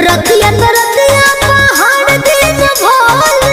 रतिया रतिया पहाड़ दिन भोल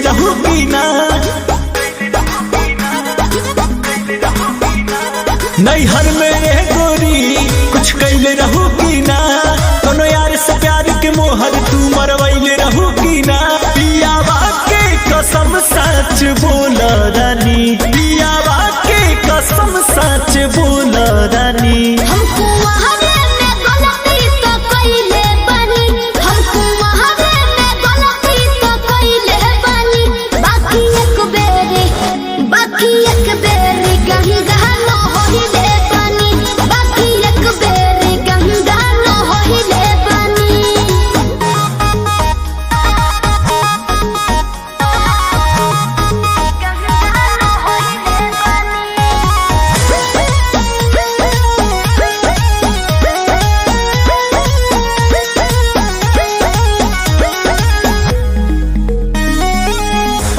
रहू की ना नैहर में गोरी कुछ कैले रहू की ना कोनो यार से प्यार के मोहर तू मरवैले रहू की ना पियावा के कसम सच बोल रानी पियावा के कसम सच बोल रानी हमको वहारे में गलती तो कइले बानी हमको वहारे में गलती तो कइले बानी बाकी एक बेरी गंगा न होइले बानी बाकी एक बेरी गंगा न होइले बानी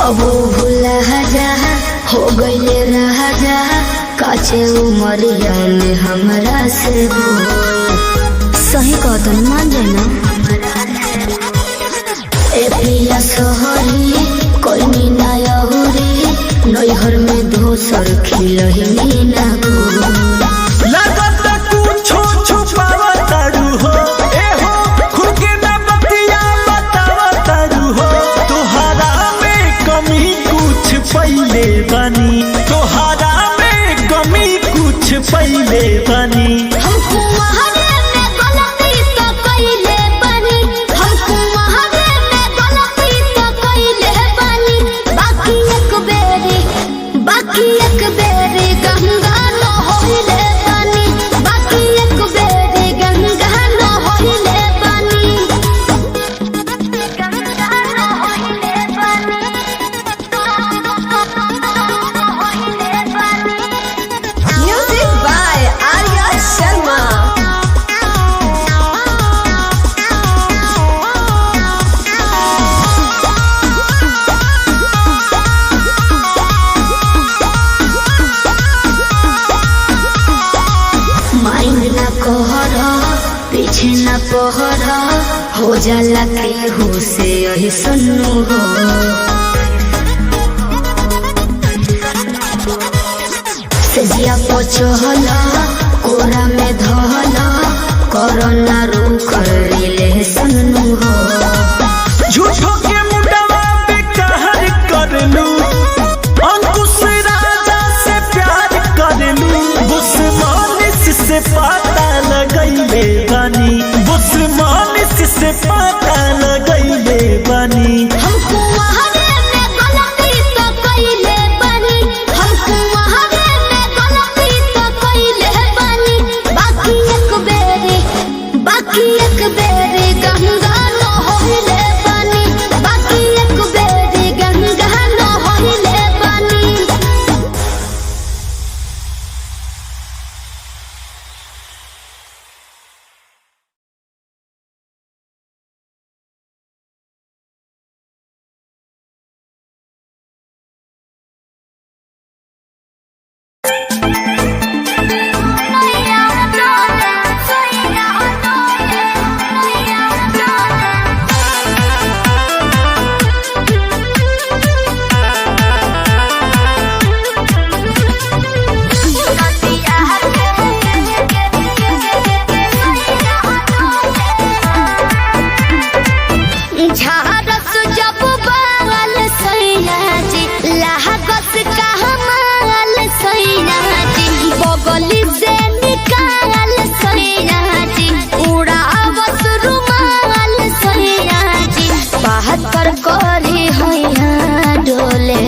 अब भूला जा हो गईले रहा जा काचे उमरिया में हमरा से सही कहतन मान जाए ना ए पिया सोहरी कोई मीना यहुरी नैहर में दोसर खिलही ना लगत कुछो छुपावतारू हो ए हो खुद के ना बतिया बतावतारू हो तोहरा में कमी कुछ पहिले बनी तोहरा में कमी कुछ पहिले बनी हमको वहारे में गलती तो कइले बानी हमको वहारे में गलती तो कइले बानी बाकी एक बेरी गंगा न होइले बानी बाकी एक बेरी गंगा न होइले बानी गंगा न होइले बानी Music by Arya Sharma. Mind ना कहर पीछे ना पहर हो जाला के हो से यही सुनू हो सजिया पचहल कोरा में धहल कोरोना रू कर ले सुनू हो झूठो के मुंडवा पे कहर करलू अंकुश राजा से प्यार करलू बुस्मानिस से पता लगैले बानी बुस्मानिस से पता लगैले बानी हमको वहारे में गलती तो कइले बानी हमको वहारे में गलती तो कइले बानी बाकी एक बेरी गंगा न होइले बानी बाकी एक बेरी गंगा न होइले बानी झारस जब बाल सैया जी लागस का हमाल सैया जी बगली से निकाल सैया जी उड़ावस रुमाल सैया जी बात कर करी हैया डोले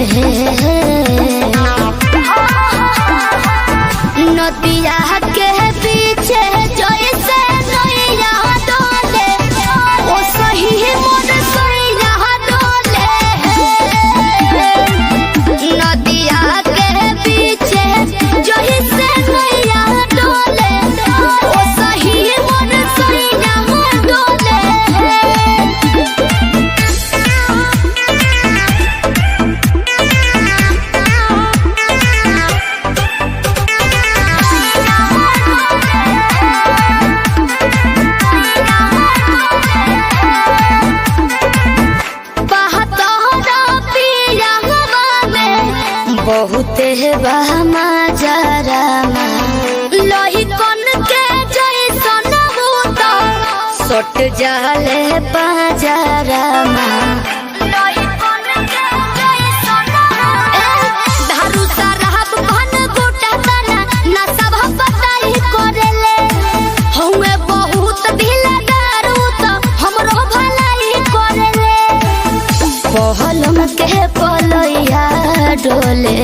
नदिया के पीछे जैसे नैया डोले ओ सही मोर सैया डोले नदिया के पीछे जैसे नैया डोले ओ सही मोर सैया डोले सट जाले बाजारा धारू साराब भन गोटा तना ना सब बताई करेले हउए बहुत ढीला दारू तो हमरो भलाई करेले पहलम के पलैया डोले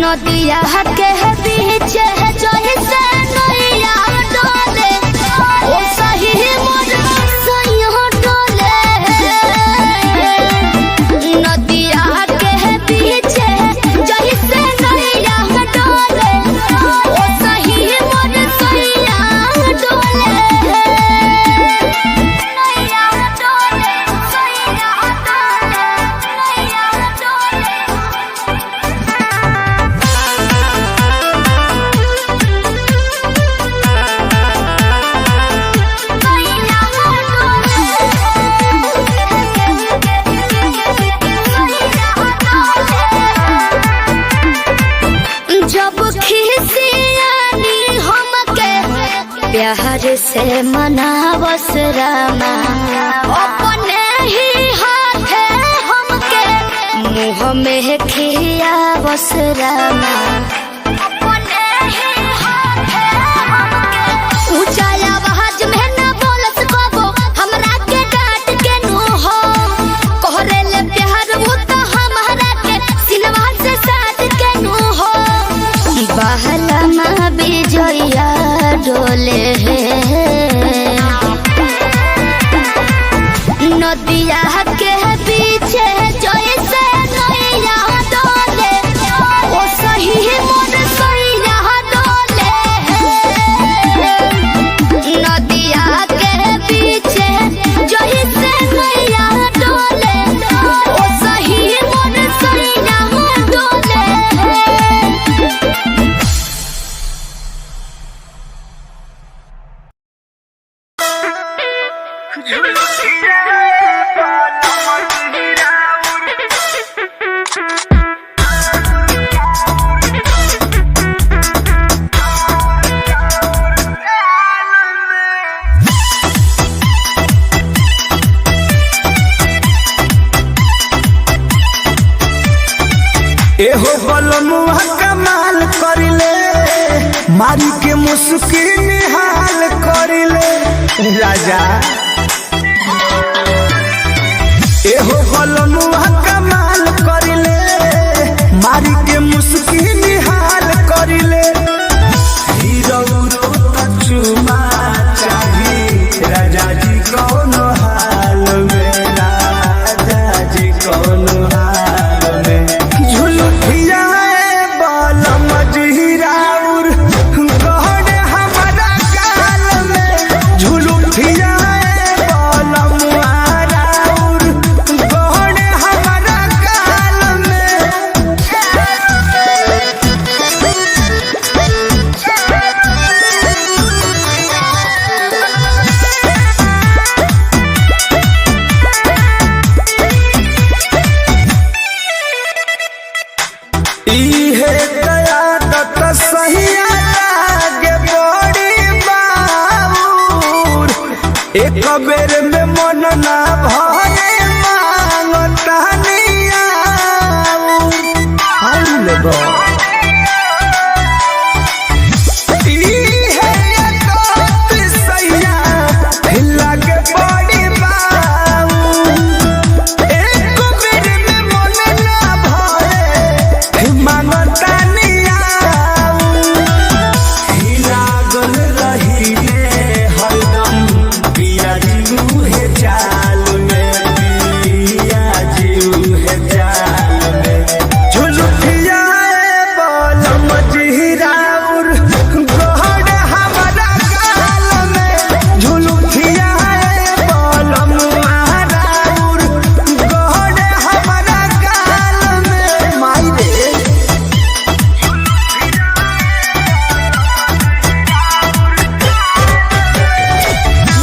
नदिया के बीच जैसे नैया डोले ओ सही मोर सैया डोले नदिया के बीच जैसे नैया डोले ओ सही मोर सैया डोले नैया डोले सैया डोले नैया डोले जब खिसियानी हमके प्यार से मनावस रामा अपने ही हाथे हमके मुँह में खियावस रामा अपने ही हाथे हमके ऊंचा आवाज में न बोलस कबो हमरा के डांट के नु हो कहरेले प्यार वो तो हमरा के सिनवा से साथ के नु हो बहला माँ बिजया डोले नदिया के पीछे जैसे नैया डोले ओ सही मोर सैया डोले नदिया के पीछे जैसे नैया डोले ओ सही मोर सैया डोले एहो बलमुआ कमाल करिले मारी के मुस्की निहाल करिले राजा एहो बलमुआ कमाल करिले मारी के मुस्की निहाल करिले हीरो रोता चुमा चाही राजा जी कौन हाल में राजा जी कौन हाल में झुलुठिया बाल मजहिराउर गहन हमारा गाल में झुलुठिया बाल मुहाराउर गहन हमारा गाल में इहे कयादत सहिया लागे बड़ी बाबूर एक बेर में मन ना भरे मांगता नियाऊर हाल बा इहे कयादत सहिया लागे बड़ी बाबूर एक बेर में मन ना भरे मांगता नियाऊर लागल रहिले हरदम पिया जीऊ हे चाल में पिया जीऊ हे चाल में झुलुठिया बोल मजहिराउर गहन हमारा गाल में झुलुठिया बोल मुहाराउर गहन हमारा गाल में माई रे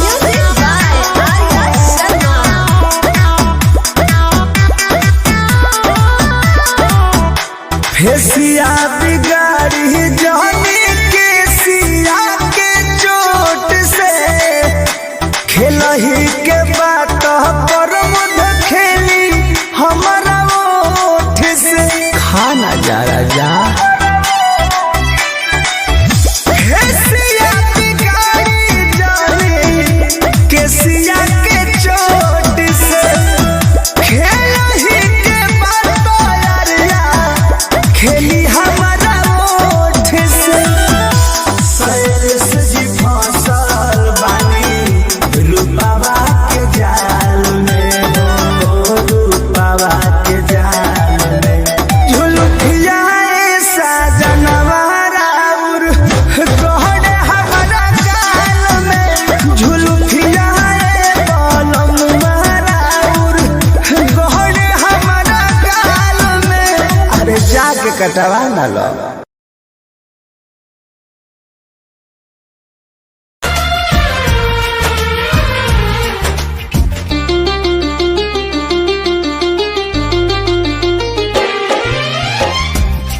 Music by Arya Sharma. Fascia बिगाड़ी जाने के सिया आजा राजा। कटवा ना लो।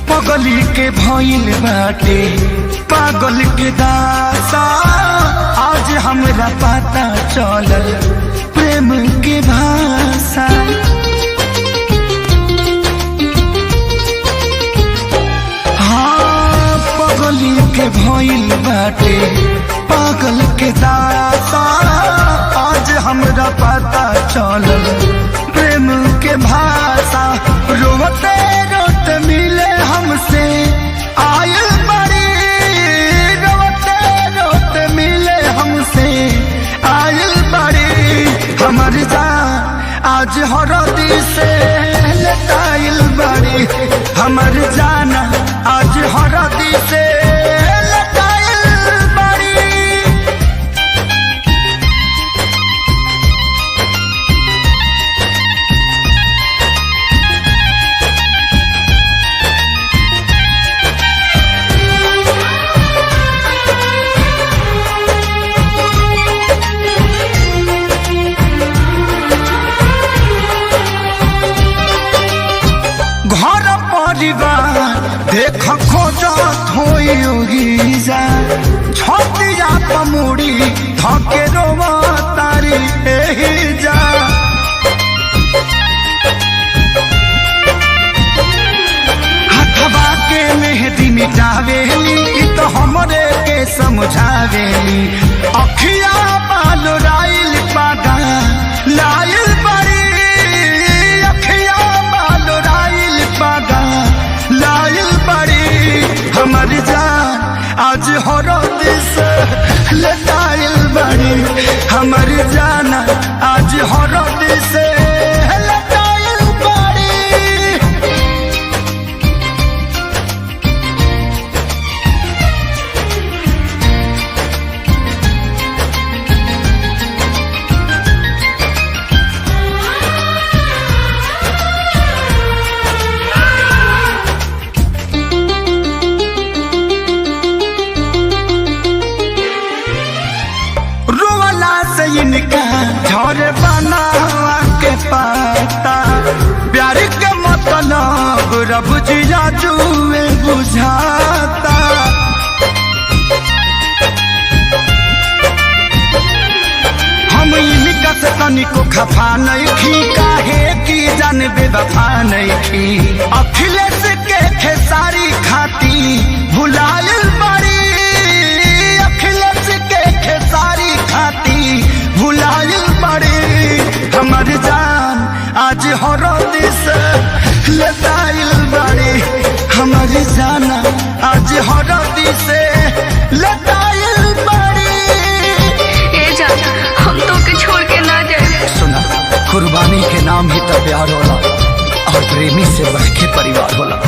पगली के भइल बाटे पागल के दासा, आज हमरा पता चलल प्रेम के भाषा। पगली के भइल बाटे पागल के दासा, आज हमरा पता चलल प्रेम के भाषा। रोते रोते मिले हमसे आयल बड़ी, रोते रोते मिले हमसे आयल बड़ी। हमर जान आज हरदी से लटाइल बड़ी, हमर जाना आज हरदी से लटाइल बड़ी। घर परिवार देख खोजत होई जा, छतिया पमुड़ी धके रोवा तारी एही जा। हथवा के मेहंदी मिटावेली तो हमरे के समझावेली। अखिया बाल राइल पागा लाइल बड़ी, अखिया बाल राइल पागा लाइल बड़ी। हमर जान आज हरद से लटाइल बड़ी, हमर जाना आज हरद से लटाइल बड़ी। इनका झर बनावा के पाता, प्यार के मतलब रब जिया जुए बुझाता। हम इनका से तनिको खफा नहीं खी, काहे की जान बेवफा नहीं खी। अखिलेश के खेसारी खाती भुलाइल बड़ी, अखिलेश के खेसारी खाती भुलाइल बड़ी। हमर जान आज हरद से लटाइल बड़ी, हमर जाना आज हरद से लटाइल बड़ी। ए जान हम तो के छोड़ के ना जाए। सुना, कुर्बानी के नाम ही तो प्यार होला, और प्रेमी से बढ़ के परिवार होला।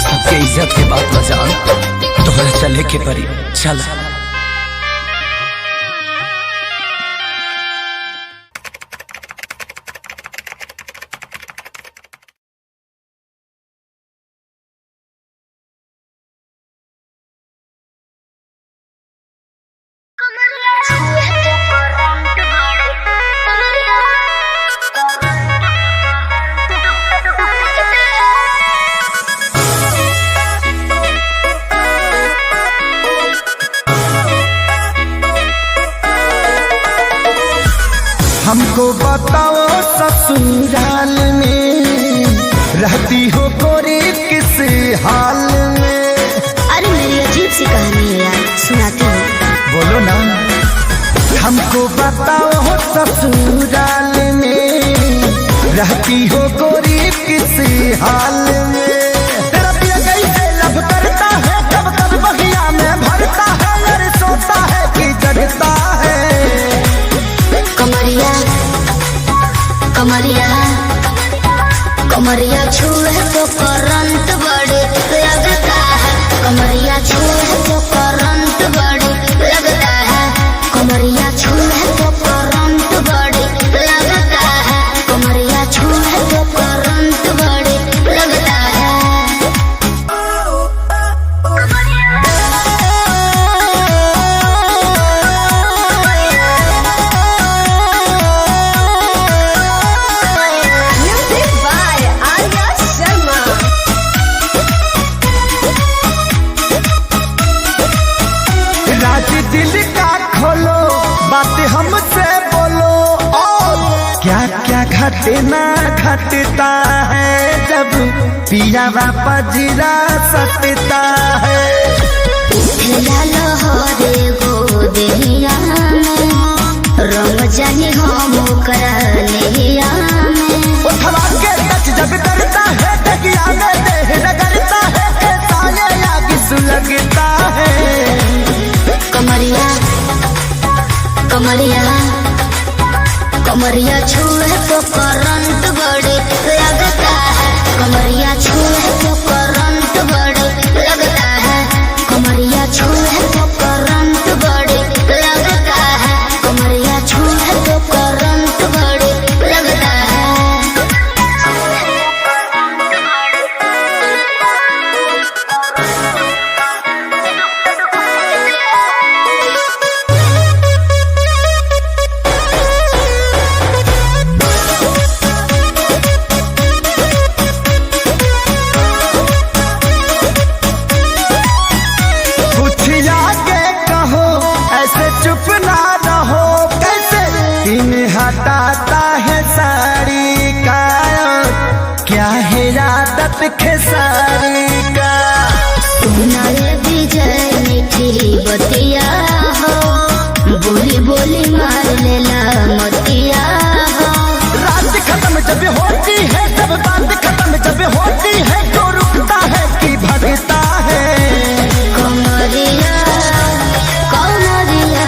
सबके इज्जत के बात बजान, तोहरा चले के परी चल। हाल में। अरे मेरी अजीब सी कहानी है यार, सुनाती हूँ। बोलो ना। हमको बताओ ससुराल में रहती हो गोरी किस हाल में। तेरा पिया कैसे लब करता है, कब कब बगिया में भरता है, अरे सोता है कि जगता है। कमरिया कमरिया कमरिया छुए तो करंट बड़े लगता है। कमरिया छुए तो करंट बड़े लगता है। कमरिया छुए तो करंट बड़े लगता है। कमरिया छुए तो करंट बड़े लगता है। Music by Arya Sharma. राज दिल का खोलो, बात हमसे बोलो, और क्या क्या घटना घटता है जब पिया पजीरा सटता है। लहरे गोदिया में रंग जानी हम करलिया में। उठवा के टच जब करता है, टकिया में देह रगड़ता है, साले आग सुलगता है। कमरिया कमरिया कमरिया छुए तो करंट बड़े लगता है। कमरिया छुए तो करंट बड़े लगता है। कमरिया छुए तो करंट बड़े लगता है। कमरिया छुए तो करंट बड़े लगता है। कुछ आगे कहो, ऐसे चुप ना रहो, कैसे दिन हटाता है साड़ी का, क्या है आदत खेसारी का। सुनाए विजय मीठी बतिया हो, बोली बोली मार लेला मतिया हो। रात खत्म जब होती है, सब बात खत्म जब होती है, तो रुकता है कि भगता है। कमरिया कमरिया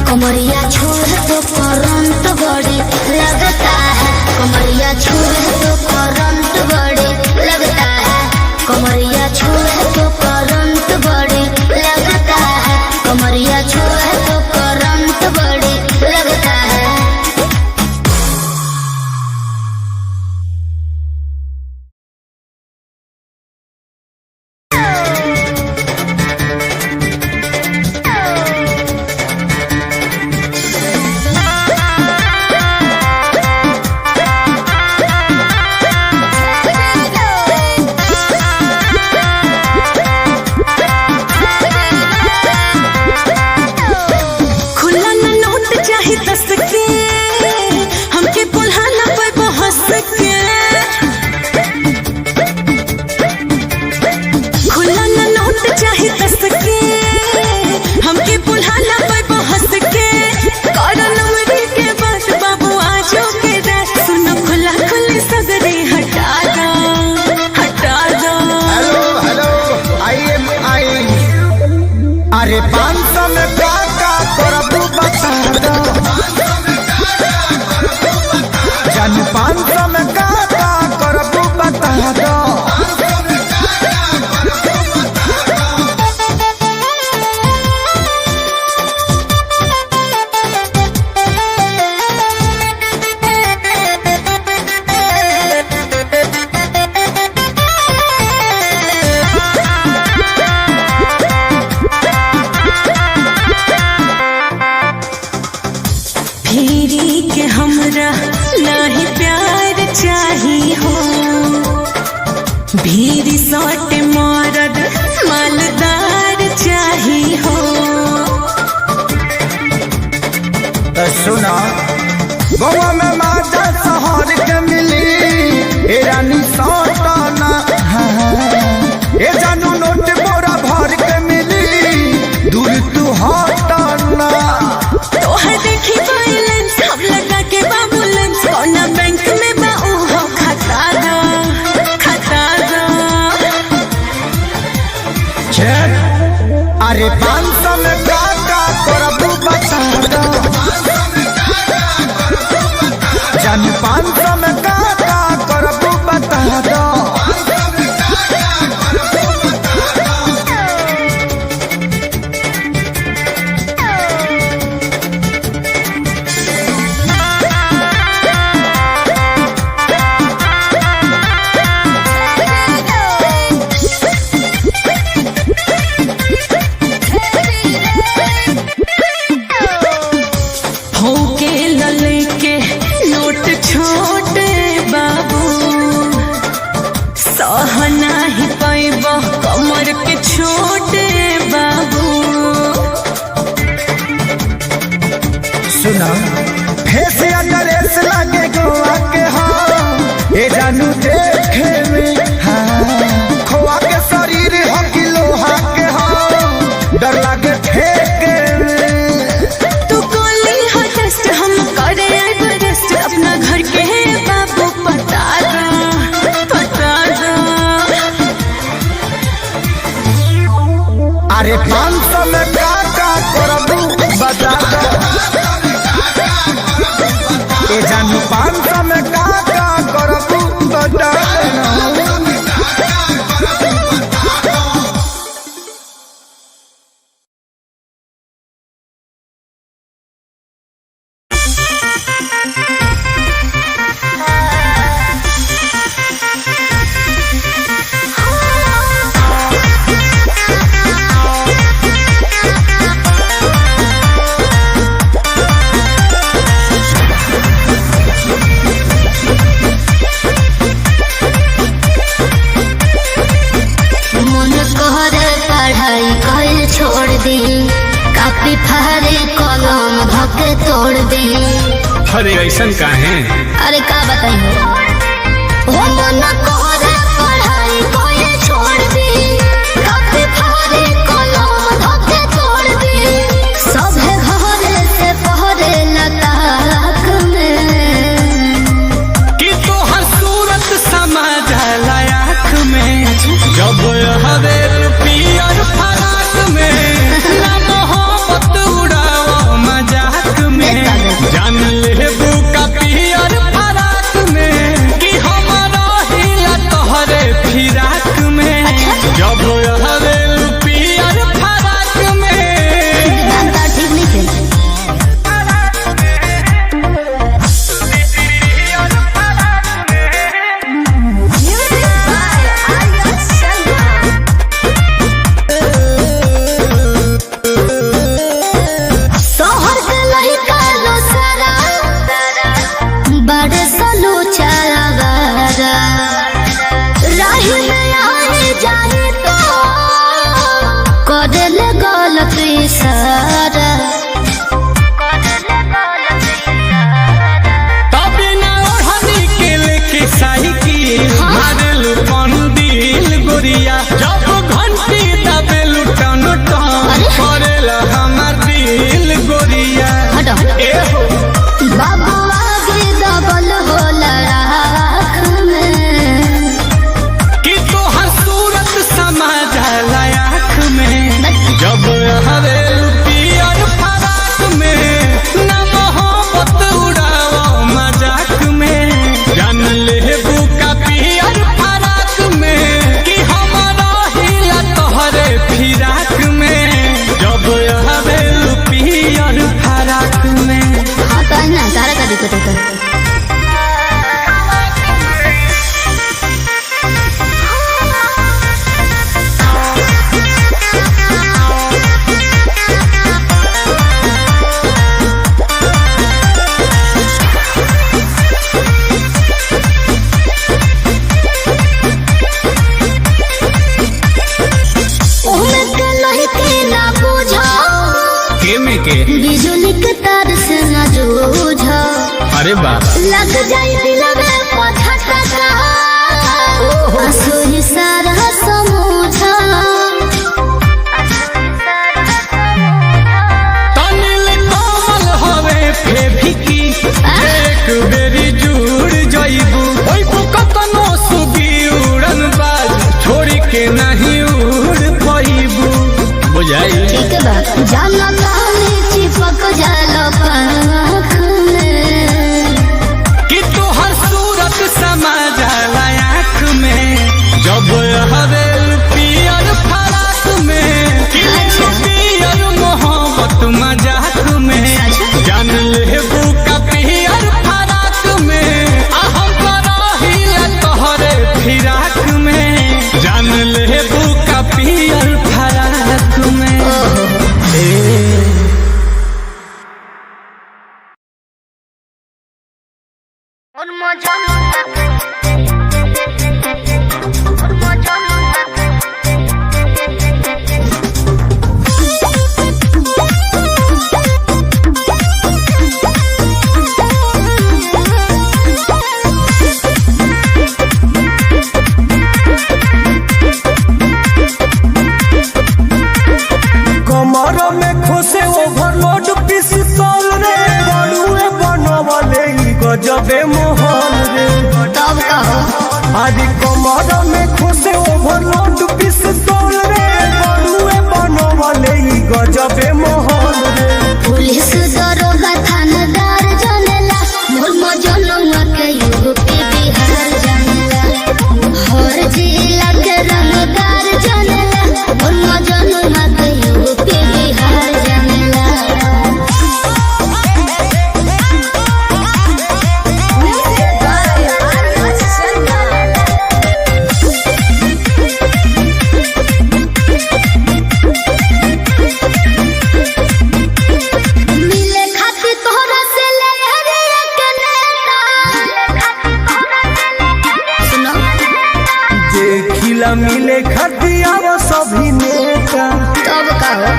कमरिया छुए तो करंट बड़े लगता है। कमरिया छुए तो करंट बड़े लगता है। कमरिया छुए तो करंट बड़े लगता है। कमरिया छुए तो करंट बड़े लगता है। खुला न नोट चाहे 10 के, हमके बुल्हाना पे बहस के। खुला न नोट चाहे 10 के, हमके बुल्हाना पे बहस के। कौन नंबरी के बात बाबू आजो के रात, सुनो खुला खुली सगरे हटा दो हटा दो। हेलो हेलो, आई अरे 500 में का करबू बता दो, जन 500 में का करबू बता दो। फिरी के हमरा नाही प्यार चाही हो, भीरी सौट मरद मालदार चाही हो। सुना गोवा में माता शहर के मिली, रानी सौताना अरे 500 में का करबू बता दो जान 500 में का करबू बता दो कमर के छोटे बाबू सुना फेस ड्रेस लगे गोवा के हो ए जानू देखे में हाँ खोआ के शरीर हो कि लोहा के हो डर लागे फेंके में तू कोली हो टेस्ट हम करे एवरेस्ट अपना घर के बाबू पता दो अरे 500 में का करबू बता दो ए जानू 500 में का करबू बता दो कापी फारे कलम धके तोड़ दे। अरे ऐसन काहे? अरे का बताइए हो मन करे पढ़ाई कोई छोड़ दे कापी फारे कलम धके तोड़ दे सभे घरे से पहरे लताक में कि तोहर सूरत समा जाला आँख में जब हवे पियर फराक में ना मोहब्बत उड़ाओ मजाक में जान लेबू का पियर फराक में कि हमारा हिला तोहरे फिराक में जब हवे पियर फराक में अंता ठीक नहीं थे बड़े सलू चरागारा राही में आए जाए तो कदल गलत इशारा तबे ना ओढ़नी के लेके साइकिल मारेलू पंदिल गोरिया जब घंटी दबेलू टन टन करेला हमार दिल गोरिया ए हो बाबू आगे दबल होला राख में कि तोहर सूरत समा जाला आँख में जब हवेलू पियर फराक में ना मोहब्बत उड़ाओ मजाक में जान लेबू का पियर फराक में कि हमारा हिला तोहरे फिराक में जब हवेलू पियर फराक में हाँ तो है ना सारा का दिक्कत होता है ओमे के नहीं के ना बुझो के में के बिजली के तार से न जूझो अरे बाप लग जाए दिल में पछता आंसू ही सारा समझो तनिल कोमल हवे फेभिकी एक बेरी जुड़ जइबू ओइ कतनो सुगी उड़न बाज छोड़ के नहीं उड़ पाइबू बुझाई देखिला मिले खतिया वो सभी नेता। तब का हो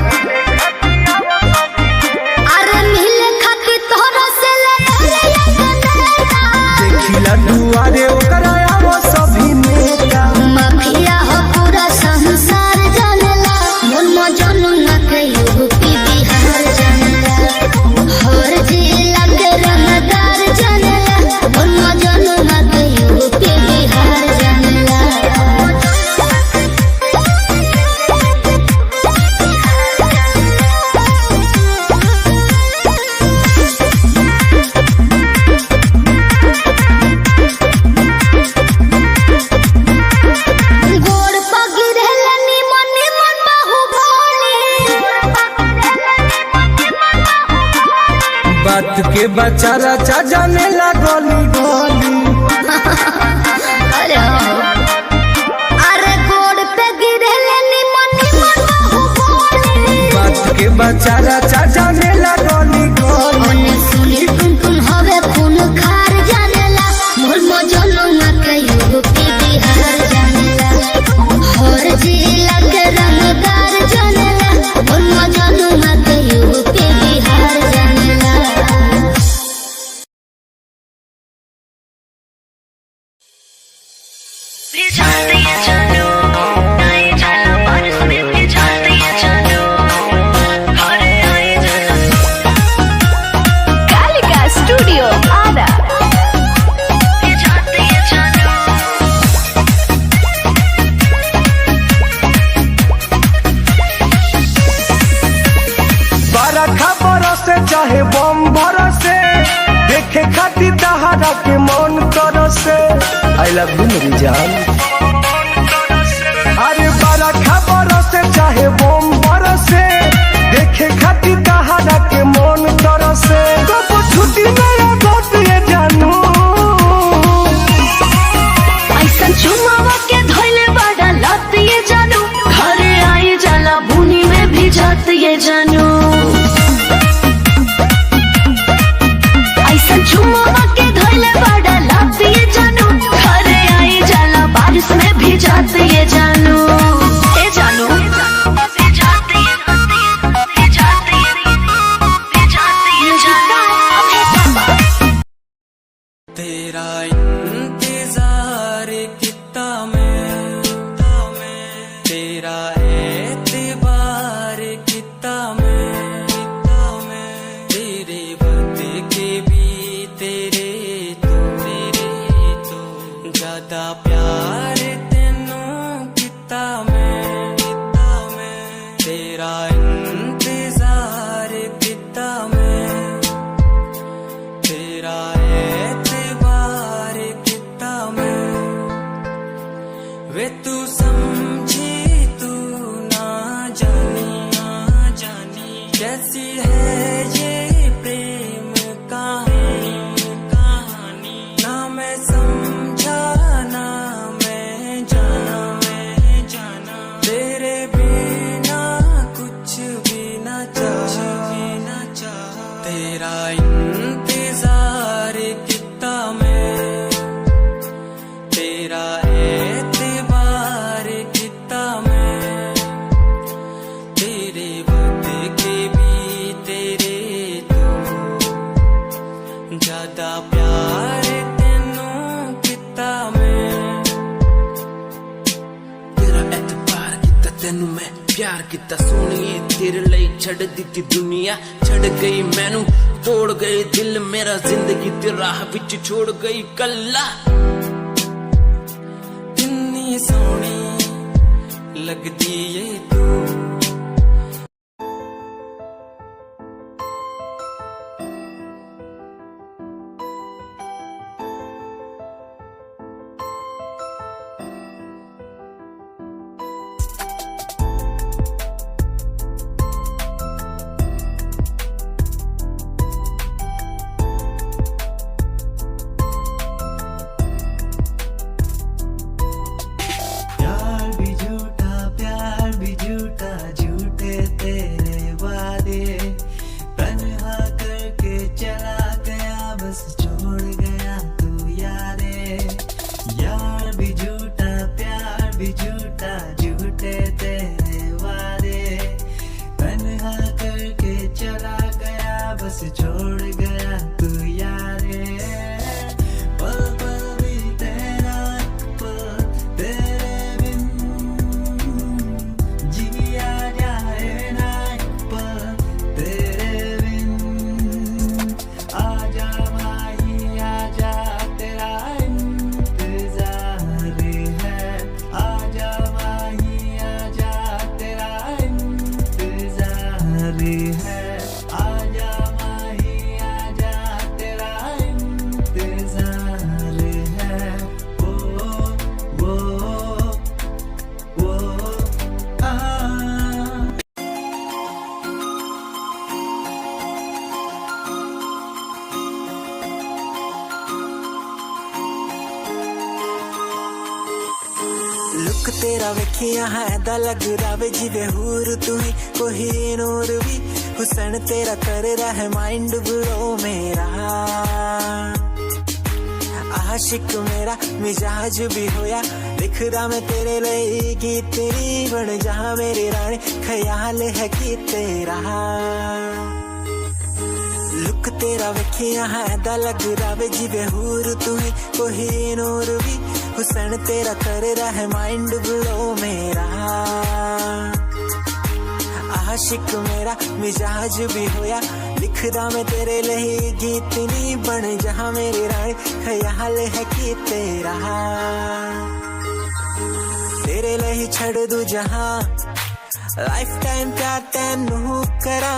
अरे मिले खाती तोहरा से देखिला दुआरे ओकरा वो सभी नेता। माफिया हो पूरा संसार जानला मन मजनू न के यूपी बिहार जानला हर जिला के रंगदार जानला मन मजनू न के यूपी बिहार जानला। गोड़ पगिरेला निमन निमन बात के बचारा चा जाने ला गली गली। अरे हो अरे गोड़ पे गिरेला निमन निमन बात के बचारा चा जाने ला गली गली। ओने सुनी टुन हवे खून खार जानेला मोर मजनू न के यूपी बिहार जानेला हर जिला के रंगदार जानेला मोर मजनू न के यूपी बिहार जानेला। कालिका स्टूडियो आदा। बारा खबर से चाहे बम भरसे देखे खातिर दहाड़ा के मन करसे। आई लव यू मेरी जान। अरे बारा खबर से चाहे बम भरसे देखे खातिर दहाड़ा के मन करसे। कब छुट्टी मेरा दोस्त ये जानू ऐसा चुमावा के धोइले बड़ा लत ये जानू घरे आई जाला बुनी में भी जात ये जानू। ऐसा चुमावा के धोइले बड़ा लत ये जानू घरे आई जाला बारिश में भी जात ये जानू। ए जानू तेरा इंतजार कितना मैं तेरा एतबार कितना मैं तेरे वक्त के भी तेरे तो ज्यादा प्यार तेनू कितना मैं तेरा इंतजार कितना मैं तेरा एतबार कितना मैं वे तू समझी तू ना जानी कैसी है ये प्रेम कहानी ना मैं समझा ना मैं जाना तेरे बिना कुछ भी ना चाह तेरा इंतजार कितना मैं तेरा एतबार कितना मैं तेरे वक्त के भी तेरे तो ज्यादा प्यार तेनू कितना मैं तेरा एतबार किता तेनू मैं प्यार किता सोनिए तेरे लिए छड़ दी दुनिया छड़ गई मैनू तोड़ गई दिल मेरा जिंदगी ते राह विच छोड़ गई कल्ला। कितनी सोनी लगदी ये तू प्यार भी झूठा प्यार भी झूठा भी झूठा झूठे तेरे वादे, तन्हा करके चला गया बस छोड़ गया तू यारे। पल पल भी तेरा पल तेरे बिन जिया जाए ना पल तेरे बिन। आजा माही आजा तेरा इंतजार है, आजा माही आजा तेरा इंतजार है, आजा माही आजा तेरा इंतजार है। वो आ लुक तेरा वेखिया है दा लग रहा जिवे हूर तू ही कोई नूर भी, हुसन तेरा कर रहा है माइंड ब्लो मेरा। आशिक मेरा मिजाज भी होया, लिखदा मैं तेरे लिए गीत तेरी बन जहाँ मेरी रानी, ख्याल है कि तेरा। लुक तेरा वेखिया है दा लग रहा जिवे हूर तू ही कोई नूर भी, हुसन तेरा कर रहा है माइंड ब्लो मेरा। आशिक मेरा मिजाज भी होया, लिखदा मैं तेरे लिए गीत नी बन जहाँ मेरी रानी, ख्याल है कि तेरा। तेरे लिए छड़ दू जहाँ लाइफ टाइम प्यार तैनू करा,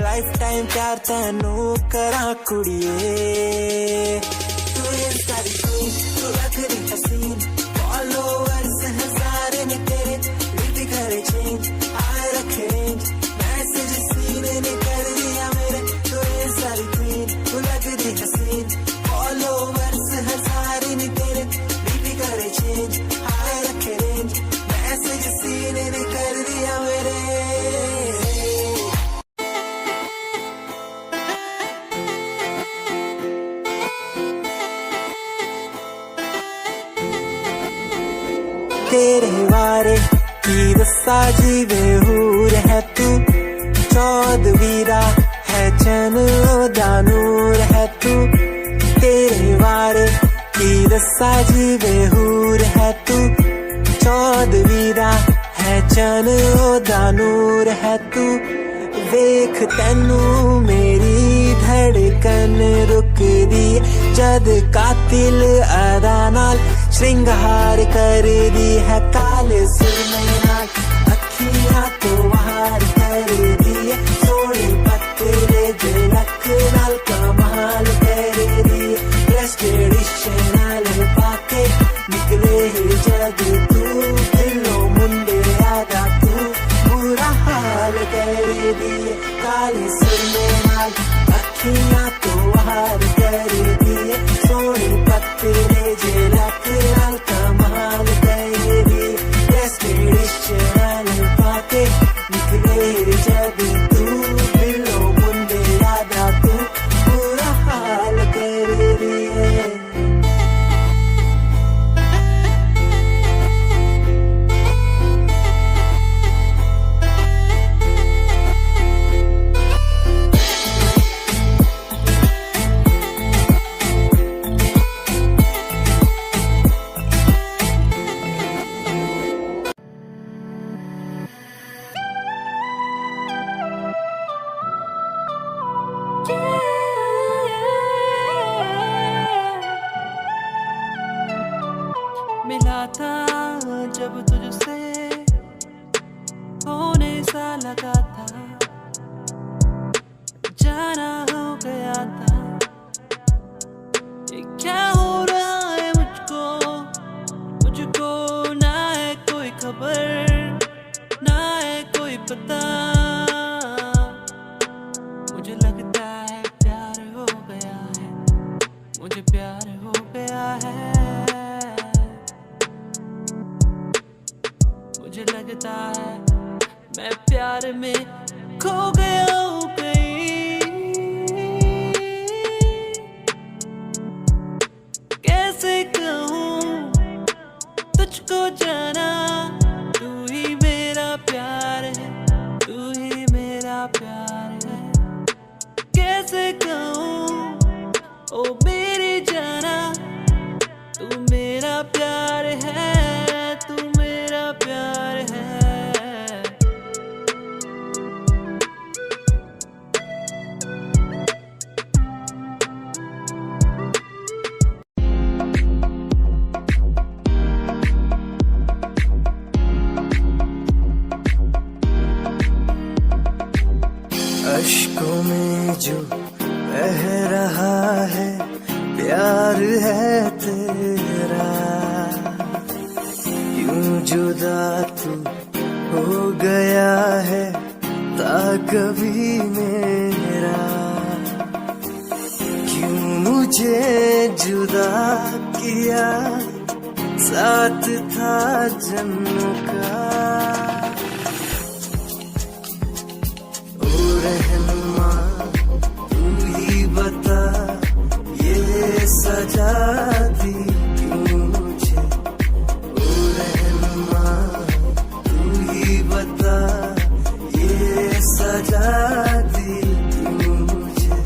लाइफ टाइम प्यार तैनू करा कुड़िए। तू सारी क्वीन तू लखरी हसीन, फॉलोअर्स हजार ने तेरे लिख करे चेंज, आए रखे रेंज मैसेज सीन ने कर दिया मेरे। तू सारी क्वीन तू लखरी हसीन, फॉलोअर्स हजार ने तेरे लिख करे चेंज, आए रखे रेंज मैसेज सीन ने कर दिया मेरे। तेरे बारे की दस्सा जीवे हूर है तू, चौदवीरा है चन दा नूर है तू। तेरे बारे की दस्सा जीवे हूर है तू, चौदवीरा है चन दा नूर है तू। वेख तैनू मेरी धड़कन रुकदी जद कातिल अदा नाल श्रृंगार कर दी है, काले सुरमे नाल अखियां तो वार कर दी है, सोने पत्ते झलक नाल कमाल कर दी है। ड्रेस ट्रेडिशनल पाके निकले जद तू, दिलों मुंडे आदा तू बुरा हाल कर दी है, काले सुरमे नाल अखियां तो वार कर दी है, सोने पत्ते झलक नाल कमाल कर दी। ड्रेस ट्रेडिशनल पाके निकले जब तू, दिलों मुंडे आदा तू बुरा हाल कर दी है। मिला था जब तुझसे होने सा लगा था, जाना हो गया था। ये क्या हो रहा है मुझको, मुझको ना है कोई खबर, ना है कोई पता। मुझे लगता है प्यार हो गया है, मुझे प्यार हो गया है। मुझे लगता है मैं प्यार में खो गया हूँ कहीं। कैसे कहूँ तुझको जाना इश्कों में जो बह रहा है प्यार है तेरा, यूं जुदा तू हो गया है ता कभी मेरा, क्यों मुझे जुदा किया साथ था जन्मों का। ओ रहनुमा तू ही बता ये सजा दी क्यों मुझे, ओ रहनुमा तू ही बता ये सजा दी क्यों मुझे।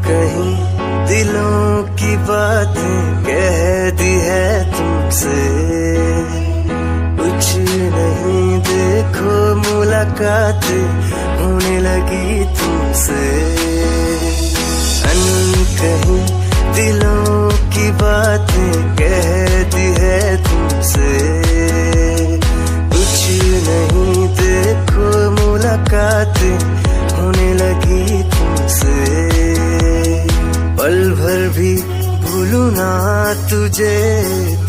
कहीं दिलों की बातें कह दी है तुमसे, कुछ नहीं देखो मुलाकातें होने लगी तुमसे। कहीं दिलों की बातें कह दी है तुमसे, कुछ नहीं देखो मुलाकातें होने लगी तुमसे। पल भर भी भूलू ना तुझे,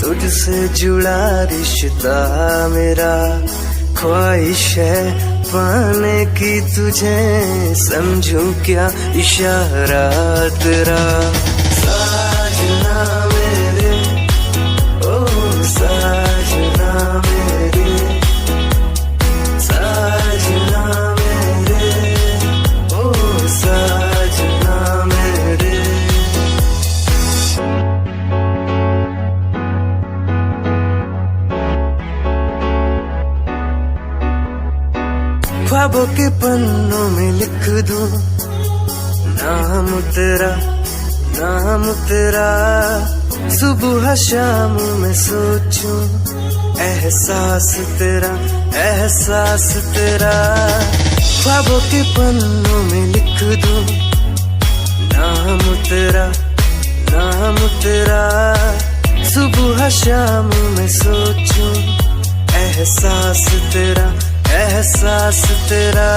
तुझसे जुड़ा रिश्ता मेरा, ख्वाहिश है पाने की तुझे, समझूं क्या इशारा तेरा। साजना मेरे ओ साजना मेरे, साजना मेरे ओ साजना मेरे। ख्वाबों के पन्नों में लिख दूं नाम तेरा, नाम तेरा, सुबह शाम में सोचूं एहसास तेरा, एहसास तेरा। ख्वाबों के पन्नों में लिख दूं नाम तेरा, नाम तेरा, सुबह शाम में सोचूं एहसास तेरा, एहसास तेरा।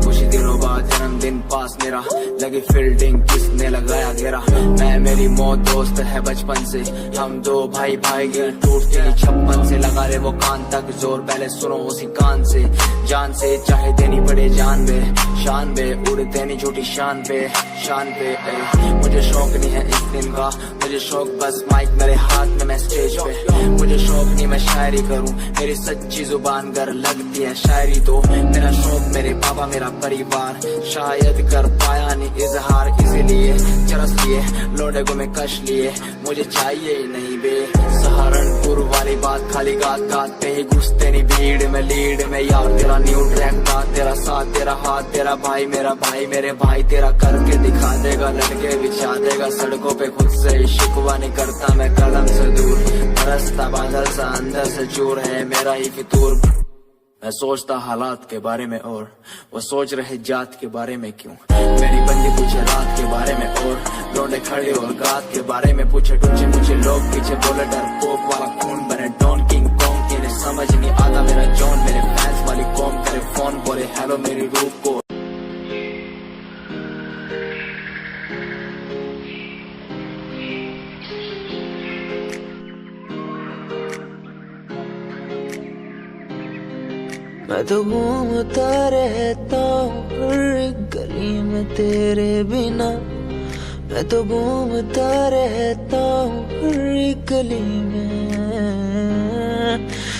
कुछ दिनों बाद जन्मदिन पास मेरा, लगी फील्डिंग किसने लगाया घेरा। मैं मेरी मौत दोस्त है बचपन से, हम दो भाई भाई गए टूट के 56 से। लगा ले वो कान तक जोर, पहले सुनो उसी कान से। जान से चाहे देनी पड़े जान बे, शान बे उड़ देनी झूठी शान पे, शान पे। मुझे शौक नहीं है इस दिन का, मुझे शौक बस माइक मेरे हाथ में मैं स्टेज पे। मुझे शौक नहीं मैं शायरी करूं, मेरी सच्ची जुबान गर लगती है शायरी तो। मेरा शौक मेरे पापा मेरा परिवार, शायद कर पाया नहीं इजहार, इसीलिए चरस लिए लोडे को मैं कश लिए। मुझे चाहिए ही नहीं बे सहारनपुर वाली बात, खाली गात गात पे ही घुसते नहीं भीड़ में लीड में। यार तेरा न्यू ट्रैक था, तेरा साथ तेरा हाथ, तेरा भाई मेरा भाई, मेरे भाई तेरा करके दिखा देगा, लड़के बिछा देगा सड़कों पे। खुद से शिकवा नहीं करता मैं कलम से दूर, बरसता बादल सा अंदर से चूर है मेरा ही फितूर। मैं सोचता हालात के बारे में और वो सोच रहे जात के बारे में क्यों। मेरी बंदी पूछे रात के बारे में और लौंडे खड़े और गात के बारे में पूछे। टूचे मुझे लोग पीछे बोले डर पोक वाला खून बने डॉन किंग कॉन्ग, इन्हें समझ नहीं आता मेरा जॉन। मेरे फैंस वाली कॉम करे फोन बोले हेलो मेरी रूप को। मैं तो घूमता रहता हूँ हर गली में तेरे बिना, मैं तो घूमता रहता हूँ हर गली में।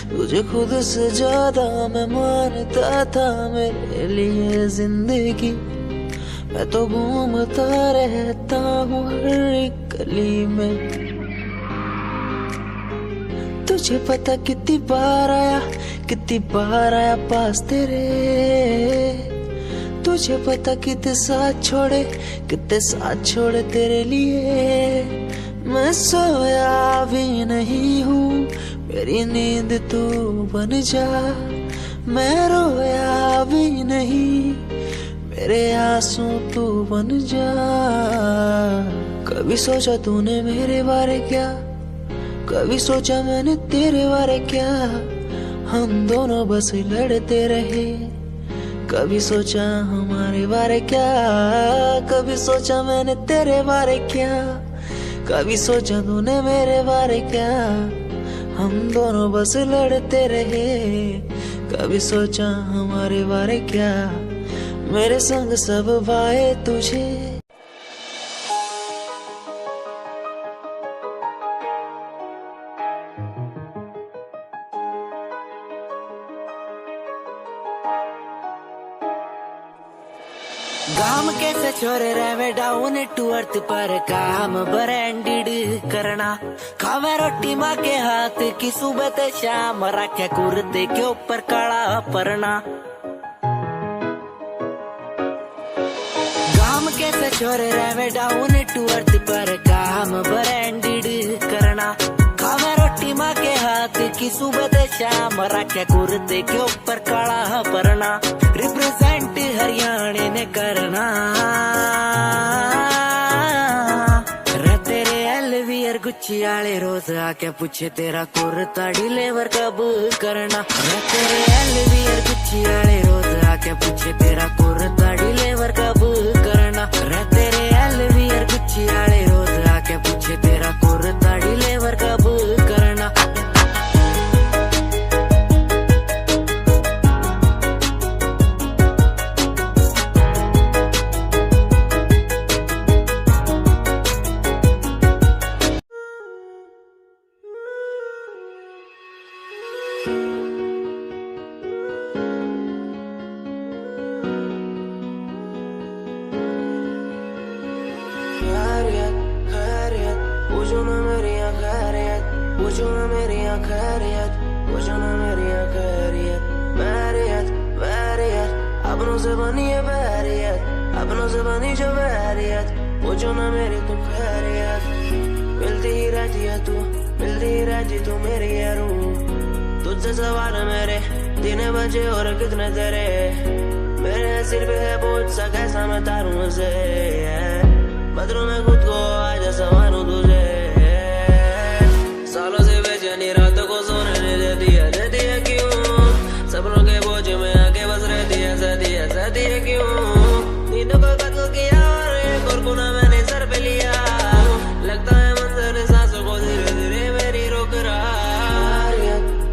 तुझे खुद से ज्यादा मैं मानता था मेरे लिए जिंदगी, मैं तो घूमता रहता हूँ हर गली में। तुझे पता कितनी बार आया पास तेरे। तुझे पता कितने साथ छोड़े तेरे लिए। मैं सोया भी नहीं हूँ, मेरी नींद तू बन जा। मैं रोया भी नहीं, मेरे आंसू तू बन जा। कभी सोचा तूने मेरे बारे क्या, कभी सोचा मैंने तेरे बारे क्या। हम दोनों बस लड़ते रहे, कभी सोचा हमारे बारे क्या। कभी सोचा मैंने तेरे बारे क्या, कभी सोचा तूने मेरे बारे क्या। हम दोनों बस लड़ते रहे, कभी सोचा हमारे बारे क्या। मेरे संग सब भाए तुझे। गाम कैसे छोरे रहे डाउन टू अर्थ पर काम ब्रांडेड करना। खावे रोटी माँ के हाथ की सुबह ते शाम, रखे कुर्ते के ऊपर काला परना। गाम कैसे छोरे रहे डाउन टू अर्थ पर काम ब्रांडेड करना। खावे रोटी माँ के हाथ की सुबह ते शाम, रखे कुर्ते के ऊपर काला परना। रिप्रेजेंट हरियाणा ने करना। तेरे एलवीआर गुच्ची आले रोज आके पूछे तेरा कुर्ता डिलीवर कब करना। तेरे एलवीआर गुच्ची आले रोज आके पूछे तेरा कुर्ता डिलीवर कब करना। तेरे एलवीआर गुच्ची आले रोज आके पूछे तेरा कुर्ता डिलीवर कब करना। अपनों से बनी जो बैरियत, पूछो ना मेरी तू खैरियत। मिलती ही रहती तू मेरी है रूह। तुझसे सवाल मेरे दिन बजे और कितने तेरे। मेरे सिर पे है बोझ सा, कैसा मैं तारूं उसे। बदलूं मैं खुद को आज संवारूं तुझे। सालों से बेचैनी रातों को सोने नहीं देती है क्यों। सपनों के बोझ में आके बस रहती है क्यों। नींदों को कत्ल किया और एक और गुनाह मैंने सर पे लिया। लगता है मंजर सांसों को धीरे धीरे मेरी रोक रहा।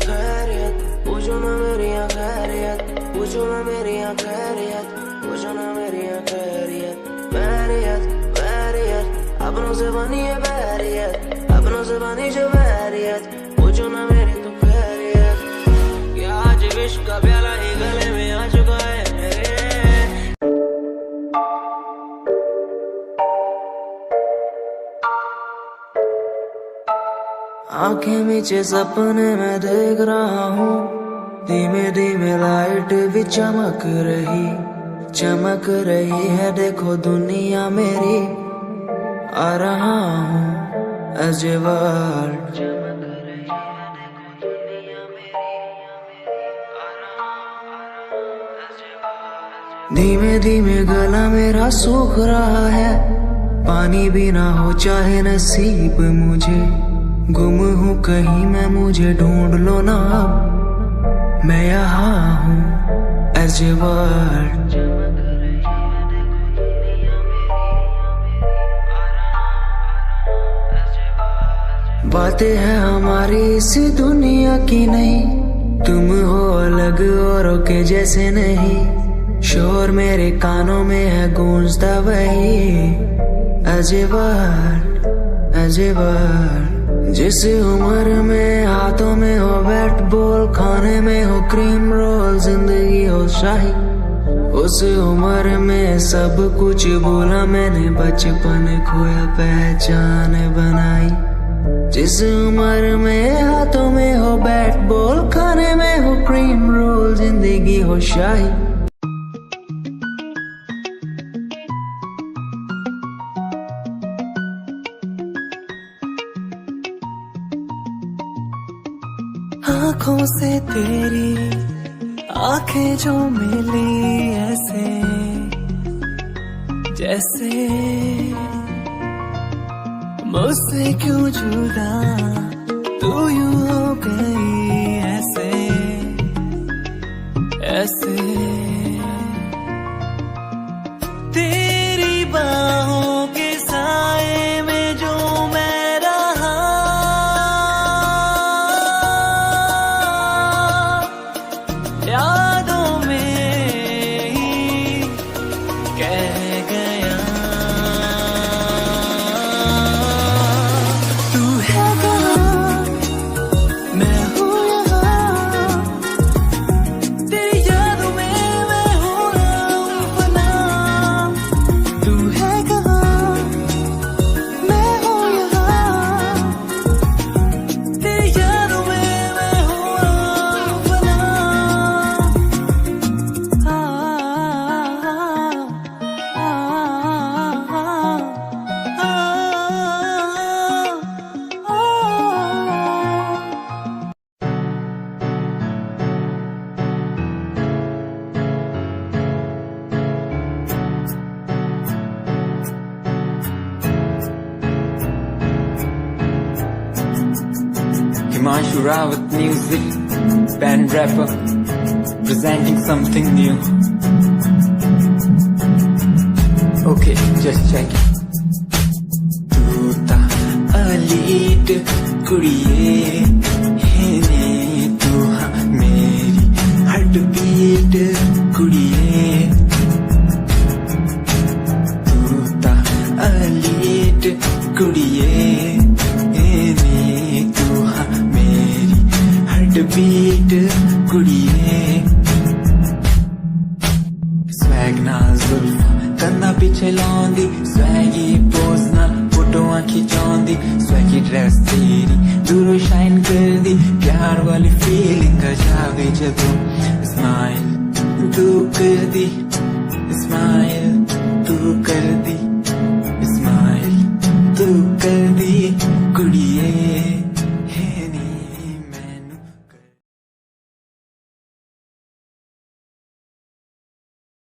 खैरियत पूछो ना मेरी खैरियत, पूछो ना मेरी खैरियत, पूछो ना मेरी खैरियत। बैरियत अपनों से बनी है बैरियत, अपनों से बनी जो बैरियत। पूछो ना मेरी तो खैरियत। क्या आज विश्व का प्याला ही गले में आ चुका है मेरे। आंखें नीचे सपने में देख रहा हूँ, धीमे धीमे लाइट भी चमक रही है। देखो दुनिया मेरी, आ रहा हूँ as a world। धीमे धीमे गला मेरा सूख रहा है, पानी भी ना हो चाहे नसीब मुझे। गुम हूँ कहीं मैं, मुझे ढूंढ लो ना अब, मैं यहाँ हूँ as a world। बातें हैं हमारी इस दुनिया की नहीं, तुम हो अलग औरों के जैसे नहीं। शोर मेरे कानों में है गूंजता वही as a word। जिस उम्र में हाथों में हो बैट बॉल, खाने में हो क्रीम रोल, जिंदगी हो शाही, उस उम्र में सब कुछ भूला मैंने। बचपन खोया पहचान बनाई, जिस उम्र में हाथों में हो बैट बॉल, खाने में हो क्रीम रोल, जिंदगी हो शाही। आंखों से तेरी आंखें जो मिली ऐसे जैसे मुझसे क्यों जुदा तू यूं हो गई ऐसे ऐसे। तेरी बाहों के साए में जो मैं रहा, यादों में ही कह गया। तू है कहाँ, मैं हूँ यहाँ, तेरी यादों में मैं हूँ अपना। तू है कहाँ, मैं हूँ यहाँ, तेरी यादों में मैं हूँ अपना। Himanshu Rawat music, band rapper, presenting something new. Okay, just check it. तू ता अलीट कुड़िए है तू हाँ मेरी हार्ट बीट कुड़िए। तू ता अलीट कुड़िए तू हाँ मेरी हार्ट बीट कुड़िए। स्वैग ना जुल्फा कंधा पिछे लाउंदी, स्वैगी पोज ना फोटोआं खिचौंदी, स्वैगी ड्रेस तेरी दूरों शाइन कर दी, प्यार वाली फीलिंग आ जावे जदों। स्माइल तू कर दी, स्माइल तू कर दी, स्माइल तू कर दी।